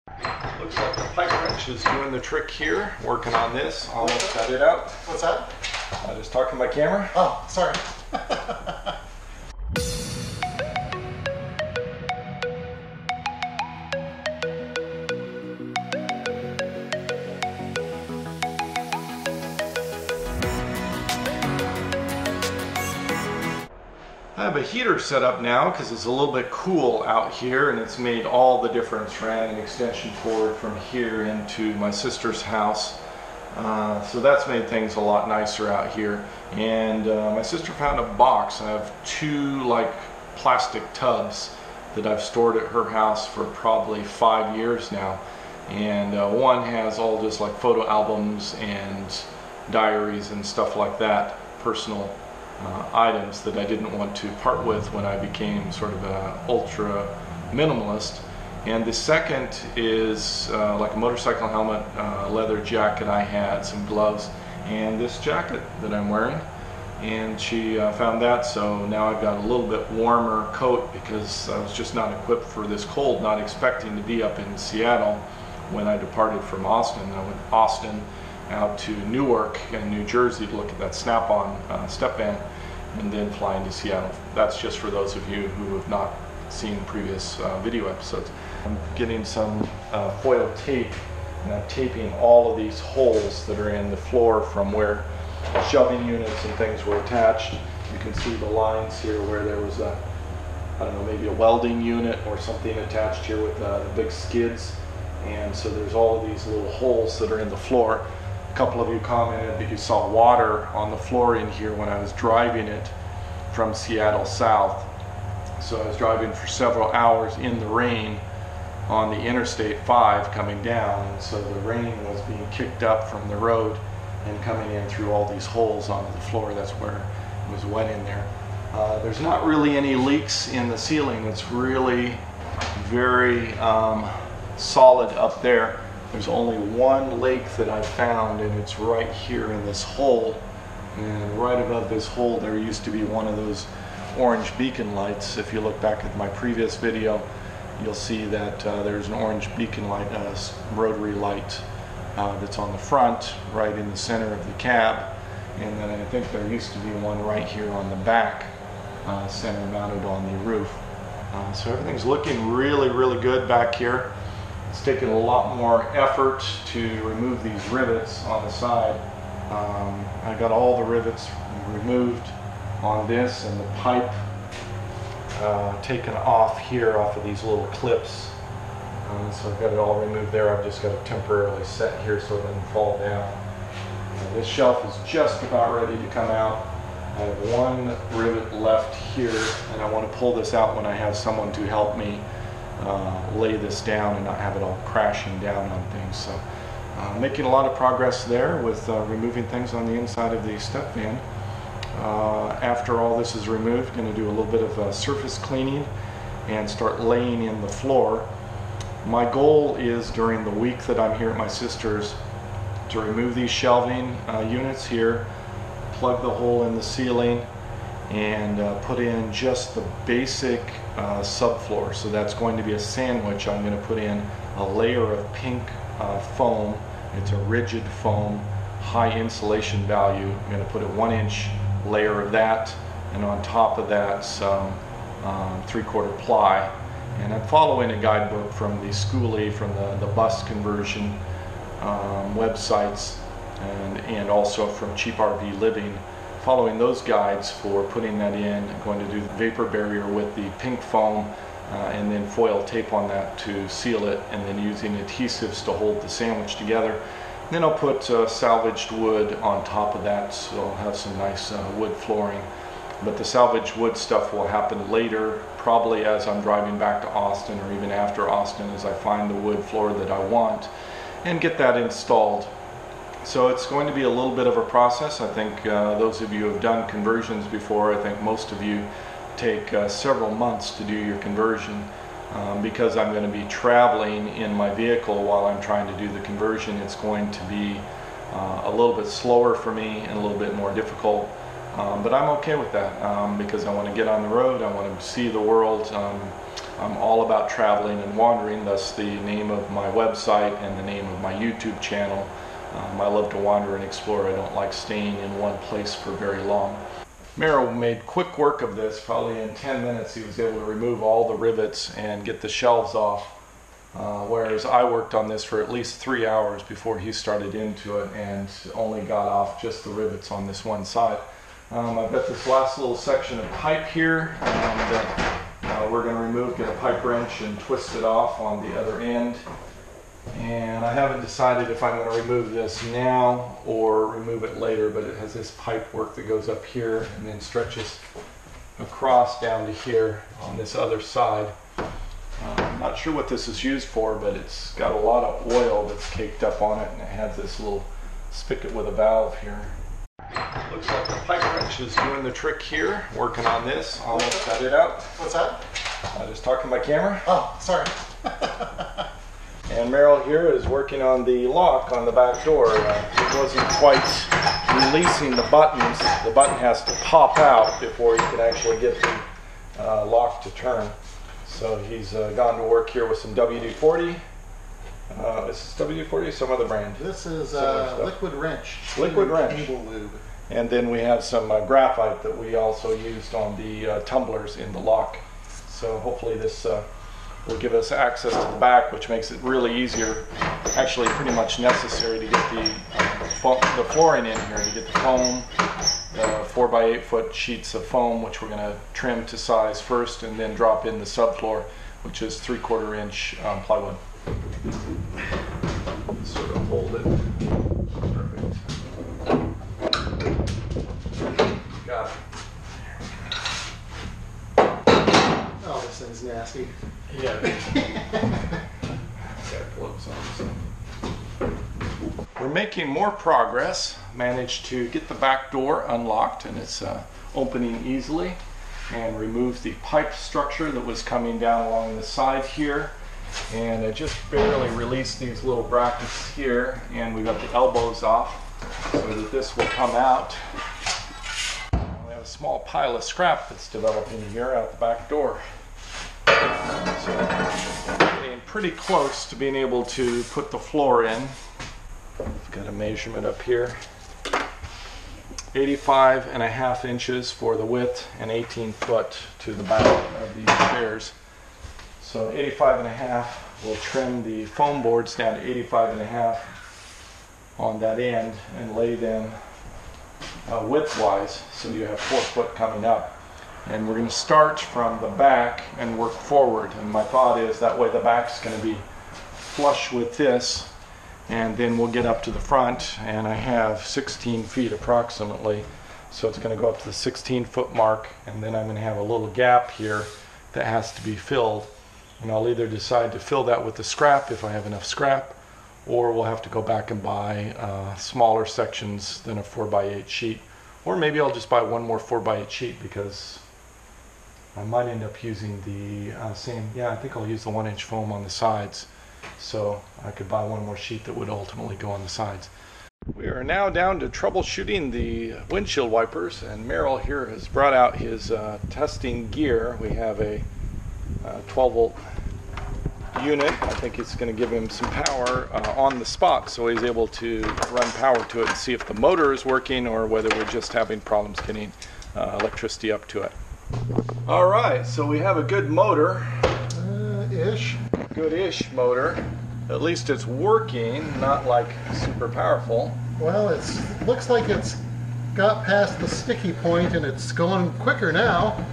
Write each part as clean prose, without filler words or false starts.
Looks like the pipe wrench is doing the trick here, working on this. Almost got it out. What's that? I just talked to my camera. Oh, sorry. I have a heater set up now because it's a little bit cool out here, and it's made all the difference. Ran an extension cord from here into my sister's house, so that's made things a lot nicer out here. And my sister found a box. I have two like plastic tubs that I've stored at her house for probably 5 years now, and one has all just like photo albums and diaries and stuff like that, personal items that I didn't want to part with when I became sort of an ultra minimalist. And the second is like a motorcycle helmet, leather jacket I had, some gloves, and this jacket that I'm wearing. And she found that, so now I've got a little bit warmer coat because I was just not equipped for this cold, not expecting to be up in Seattle when I departed from Austin. I went to Austin out to Newark in New Jersey to look at that Snap-on step van, and then flying to Seattle. That's just for those of you who have not seen previous video episodes. I'm getting some foil tape, and I'm taping all of these holes that are in the floor from where shelving units and things were attached. You can see the lines here where there was a, I don't know, maybe a welding unit or something attached here with the big skids. And so there's all of these little holes that are in the floor. A couple of you commented that you saw water on the floor in here when I was driving it from Seattle south. So I was driving for several hours in the rain on the Interstate 5 coming down, and so the rain was being kicked up from the road and coming in through all these holes onto the floor. That's where it was wet in there. There's not really any leaks in the ceiling. It's really very solid up there. There's only one leak that I found, and it's right here in this hole. And right above this hole there used to be one of those orange beacon lights. If you look back at my previous video, you'll see that there's an orange beacon light, rotary light, that's on the front, right in the center of the cab. And then I think there used to be one right here on the back, center mounted on the roof. So everything's looking really, really good back here. It's taken a lot more effort to remove these rivets on the side. I got all the rivets removed on this, and the pipe taken off here off of these little clips. So I've got it all removed there. I've just got it temporarily set here so it doesn't fall down. This shelf is just about ready to come out. I have one rivet left here, and I want to pull this out when I have someone to help me lay this down and not have it all crashing down on things. So making a lot of progress there with removing things on the inside of the step van. After all this is removed, going to do a little bit of surface cleaning and start laying in the floor. My goal is during the week that I'm here at my sister's to remove these shelving units here, plug the hole in the ceiling, and put in just the basic subfloor. So that's going to be a sandwich. I'm going to put in a layer of pink foam. It's a rigid foam, high insulation value. I'm going to put a 1-inch layer of that, and on top of that some 3/4 ply. And I'm following a guidebook from the schoolie, from the bus conversion websites, and also from Cheap RV Living, following those guides for putting that in. I'm going to do the vapor barrier with the pink foam and then foil tape on that to seal it, and then using adhesives to hold the sandwich together. Then I'll put salvaged wood on top of that, so I'll have some nice wood flooring. But the salvaged wood stuff will happen later, probably as I'm driving back to Austin, or even after Austin, as I find the wood floor that I want and get that installed. So it's going to be a little bit of a process. I think those of you who have done conversions before, I think most of you take several months to do your conversion. Because I'm going to be traveling in my vehicle while I'm trying to do the conversion, it's going to be a little bit slower for me and a little bit more difficult. But I'm okay with that because I want to get on the road, I want to see the world. I'm all about traveling and wandering, thus the name of my website and the name of my YouTube channel. I love to wander and explore. I don't like staying in one place for very long. Merrill made quick work of this. Probably in 10 minutes he was able to remove all the rivets and get the shelves off, whereas I worked on this for at least 3 hours before he started into it and only got off just the rivets on this one side. I've got this last little section of pipe here that we're going to remove, get a pipe wrench and twist it off on the other end. And I haven't decided if I'm going to remove this now or remove it later, but it has this pipe work that goes up here and then stretches across down to here on this other side. I'm not sure what this is used for, but it's got a lot of oil that's caked up on it, and it has this little spigot with a valve here. Looks like the pipe wrench is doing the trick here, working on this. Almost got it out. What's that? Just talking to my camera. Oh, sorry. And Merrill here is working on the lock on the back door. He wasn't quite releasing the buttons. The button has to pop out before you can actually get the lock to turn. So he's gone to work here with some WD-40. Is this WD-40 or some other brand? This is liquid wrench. Liquid wrench. Cable lube. And then we have some graphite that we also used on the tumblers in the lock. So hopefully this will give us access to the back, which makes it really easier, actually pretty much necessary to get the flooring in here, to get the foam, 4x8 foot sheets of foam, which we're going to trim to size first and then drop in the subfloor, which is 3/4 inch plywood. Sort of hold it. Perfect. Got it. Oh, this thing's nasty. Yeah. Got gloves on. So. We're making more progress. Managed to get the back door unlocked, and it's opening easily, and remove the pipe structure that was coming down along the side here. And I just barely released these little brackets here, and we got the elbows off so that this will come out. We have a small pile of scrap that's developing here out the back door. So getting pretty close to being able to put the floor in. I've got a measurement up here. 85.5 inches for the width and 18 foot to the back of these chairs. So 85.5, we'll trim the foam boards down to 85.5 on that end and lay them widthwise, so you have 4 foot coming up. And we're going to start from the back and work forward. And my thought is that way the back's going to be flush with this, and then we'll get up to the front, and I have 16 feet approximately. So it's going to go up to the 16-foot mark, and then I'm going to have a little gap here that has to be filled. And I'll either decide to fill that with the scrap if I have enough scrap, or we'll have to go back and buy smaller sections than a 4x8 sheet. Or maybe I'll just buy one more 4x8 sheet, because I might end up using the same, yeah, I think I'll use the 1-inch foam on the sides. So I could buy one more sheet that would ultimately go on the sides. We are now down to troubleshooting the windshield wipers, and Merrill here has brought out his testing gear. We have a 12-volt unit. I think it's going to give him some power on the spot, so he's able to run power to it and see if the motor is working or whether we're just having problems getting electricity up to it. All right, so we have a good motor. Ish. Good-ish motor. At least it's working, not like super powerful. Well, it looks like it's got past the sticky point and it's going quicker now.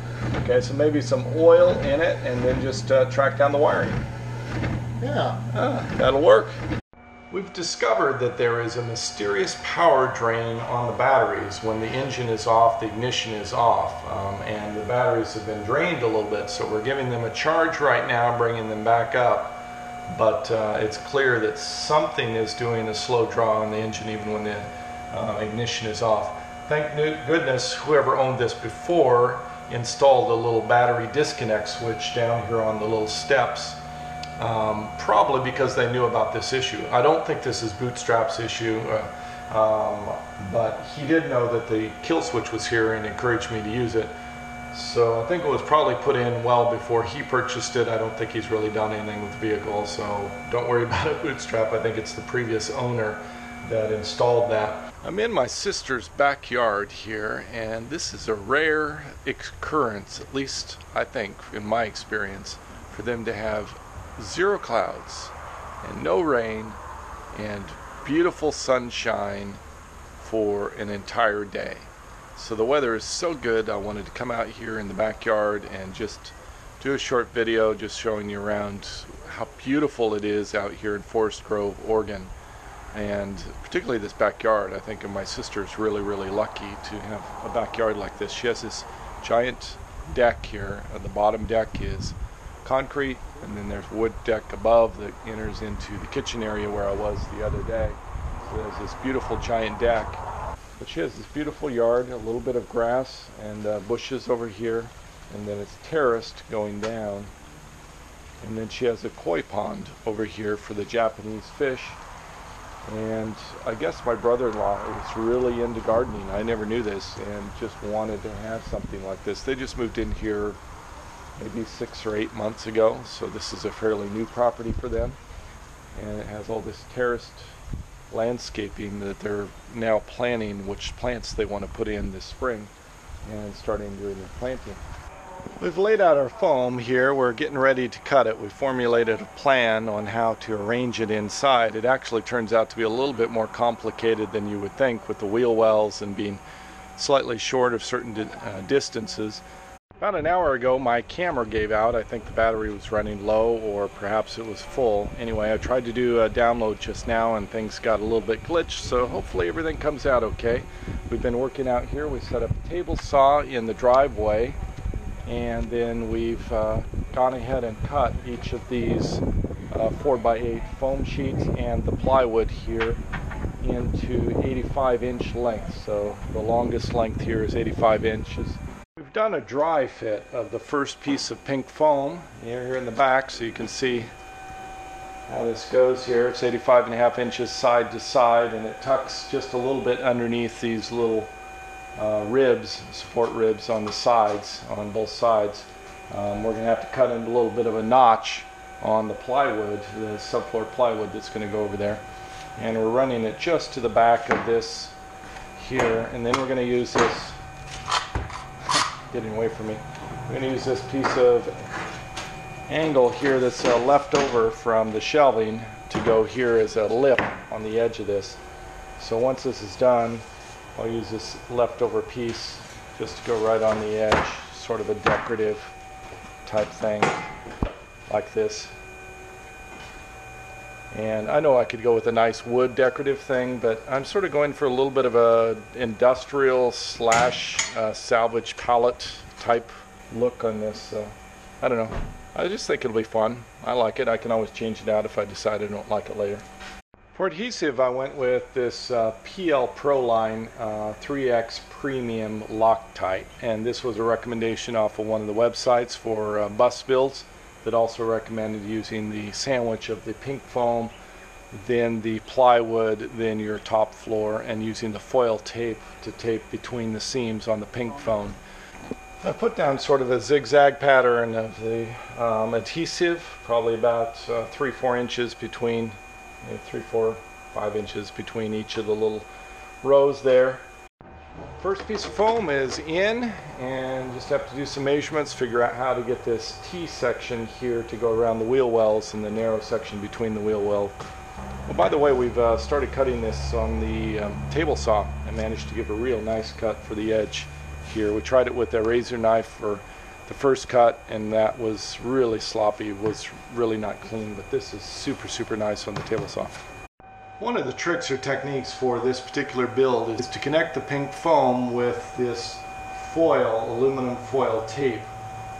Okay, so maybe some oil in it and then just track down the wiring. Yeah. That'll work. We've discovered that there is a mysterious power drain on the batteries. When the engine is off, the ignition is off, and the batteries have been drained a little bit, so we're giving them a charge right now, bringing them back up. But it's clear that something is doing a slow draw on the engine even when the ignition is off. Thank goodness whoever owned this before installed a little battery disconnect switch down here on the little steps. Probably because they knew about this issue. I don't think this is Bootstrap's issue. but he did know that the kill switch was here and encouraged me to use it. So I think it was probably put in well before he purchased it. I don't think he's really done anything with the vehicle, so don't worry about it, Bootstrap. I think it's the previous owner that installed that. I'm in my sister's backyard here, and this is a rare occurrence, at least I think in my experience, for them to have zero clouds and no rain and beautiful sunshine for an entire day. So the weather is so good, I wanted to come out here in the backyard and just do a short video just showing you around how beautiful it is out here in Forest Grove, Oregon. And particularly this backyard. I think my sister's really lucky to have a backyard like this. She has this giant deck here. The bottom deck is concrete, and then there's a wood deck above that enters into the kitchen area where I was the other day. So there's this beautiful giant deck. But she has this beautiful yard, a little bit of grass and bushes over here, and then it's terraced going down. And then she has a koi pond over here for the Japanese fish. And I guess my brother-in-law is really into gardening. I never knew this, and just wanted to have something like this. They just moved in here maybe 6 or 8 months ago, so this is a fairly new property for them. And it has all this terraced landscaping that they're now planning which plants they want to put in this spring and starting doing the planting. We've laid out our foam here. We're getting ready to cut it. We formulated a plan on how to arrange it inside. It actually turns out to be a little bit more complicated than you would think, with the wheel wells and being slightly short of certain distances. About an hour ago my camera gave out. I think the battery was running low, or perhaps it was full. Anyway, I tried to do a download just now and things got a little bit glitched, so hopefully everything comes out okay. We've been working out here. We set up a table saw in the driveway, and then we've gone ahead and cut each of these 4x8 foam sheets and the plywood here into 85-inch lengths. So the longest length here is 85 inches. We've done a dry fit of the first piece of pink foam here in the back, so you can see how this goes here. It's 85.5 inches side to side, and it tucks just a little bit underneath these little ribs, support ribs on the sides, on both sides. We're going to have to cut in a little bit of a notch on the plywood, the subfloor plywood that's going to go over there. And we're running it just to the back of this here, and then we're going to use this, getting away from me, we're going to use this piece of angle here that's left over from the shelving to go here as a lip on the edge of this. So once this is done, I'll use this leftover piece just to go right on the edge, sort of a decorative type thing like this. And I know I could go with a nice wood decorative thing, but I'm sort of going for a little bit of a industrial slash salvage palette type look on this. I don't know. I just think it'll be fun. I like it. I can always change it out if I decide I don't like it later. For adhesive, I went with this PL Pro Line 3X Premium Loctite, and this was a recommendation off of one of the websites for bus builds that also recommended using the sandwich of the pink foam, then the plywood, then your top floor, and using the foil tape to tape between the seams on the pink foam. I put down sort of a zigzag pattern of the adhesive, probably about 3-4 inches between 3-4-5 inches between each of the little rows there. First piece of foam is in, and just have to do some measurements, figure out how to get this T section here to go around the wheel wells and the narrow section between the wheel well. Well, by the way, we've started cutting this on the table saw. I managed to give a real nice cut for the edge here. We tried it with a razor knife for the first cut, and that was really sloppy. It was really not clean, but this is super nice on the table saw. One of the tricks or techniques for this particular build is to connect the pink foam with this foil, aluminum foil tape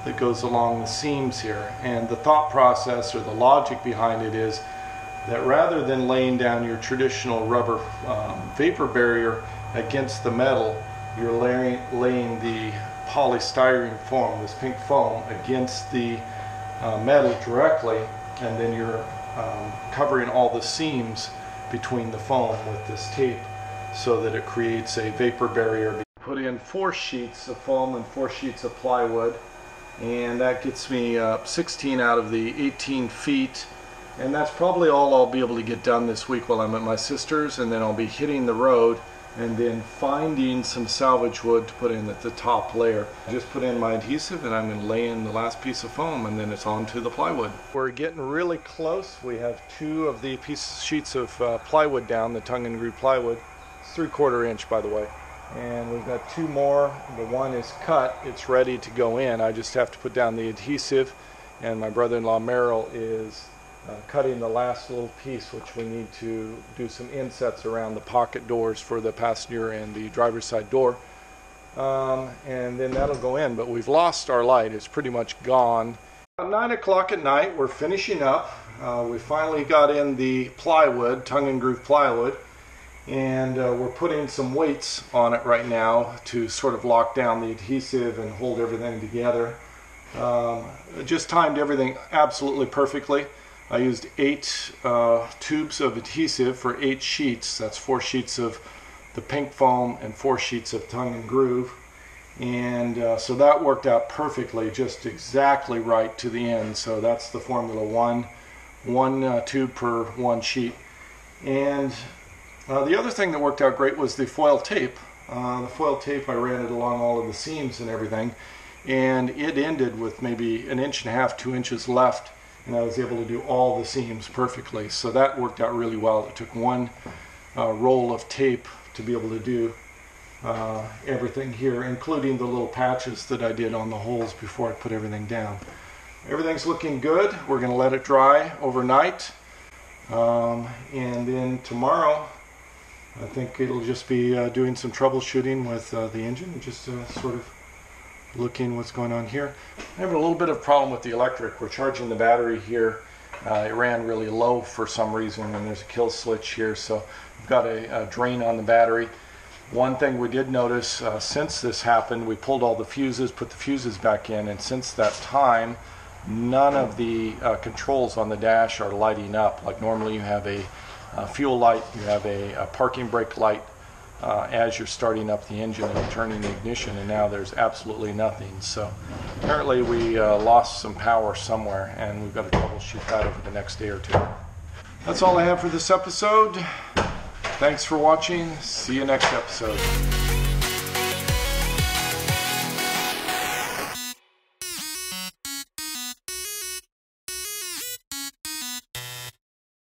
that goes along the seams here. And the thought process or the logic behind it is that rather than laying down your traditional rubber vapor barrier against the metal, you're laying the polystyrene foam, this pink foam, against the metal directly, and then you're covering all the seams between the foam with this tape. so that it creates a vapor barrier. Put in 4 sheets of foam and 4 sheets of plywood, and that gets me 16 out of the 18 feet, and that's probably all I'll be able to get done this week while I'm at my sister's, and then I'll be hitting the road and then finding some salvage wood to put in at the top layer. I just put in my adhesive and I'm going to lay in the last piece of foam, and then it's on to the plywood. We're getting really close. We have 2 of the sheets of plywood down, the tongue and groove plywood. It's 3/4 inch, by the way. And we've got 2 more. The one is cut, it's ready to go in. I just have to put down the adhesive, and my brother-in-law Merrill is cutting the last little piece, which we need to do some insets around the pocket doors for the passenger and the driver's side door, and then that'll go in. But we've lost our light, it's pretty much gone. About 9 o'clock at night, we're finishing up. We finally got in the plywood, tongue and groove plywood, and we're putting some weights on it right now to sort of lock down the adhesive and hold everything together. Just timed everything absolutely perfectly. I used 8 tubes of adhesive for 8 sheets. That's 4 sheets of the pink foam and 4 sheets of tongue and groove, and so that worked out perfectly, just exactly right to the end. So that's the formula: one tube per 1 sheet. And the other thing that worked out great was the foil tape. The foil tape, I ran it along all of the seams and everything, and it ended with maybe 1.5 inches, 2 inches left, and I was able to do all the seams perfectly. So that worked out really well. It took 1 roll of tape to be able to do everything here, including the little patches that I did on the holes before I put everything down. Everything's looking good. We're going to let it dry overnight, and then tomorrow I think it'll just be doing some troubleshooting with the engine, just sort of looking what's going on here. I have a little bit of problem with the electric. We're charging the battery here. It ran really low for some reason, and there's a kill switch here, so we've got a drain on the battery. One thing we did notice since this happened, we pulled all the fuses, put the fuses back in, and since that time none of the controls on the dash are lighting up. Like normally you have a fuel light, you have a parking brake light as you're starting up the engine and turning the ignition, and now there's absolutely nothing. So apparently we lost some power somewhere, and we've got to troubleshoot that over the next day or 2. That's all I have for this episode. Thanks for watching. See you next episode.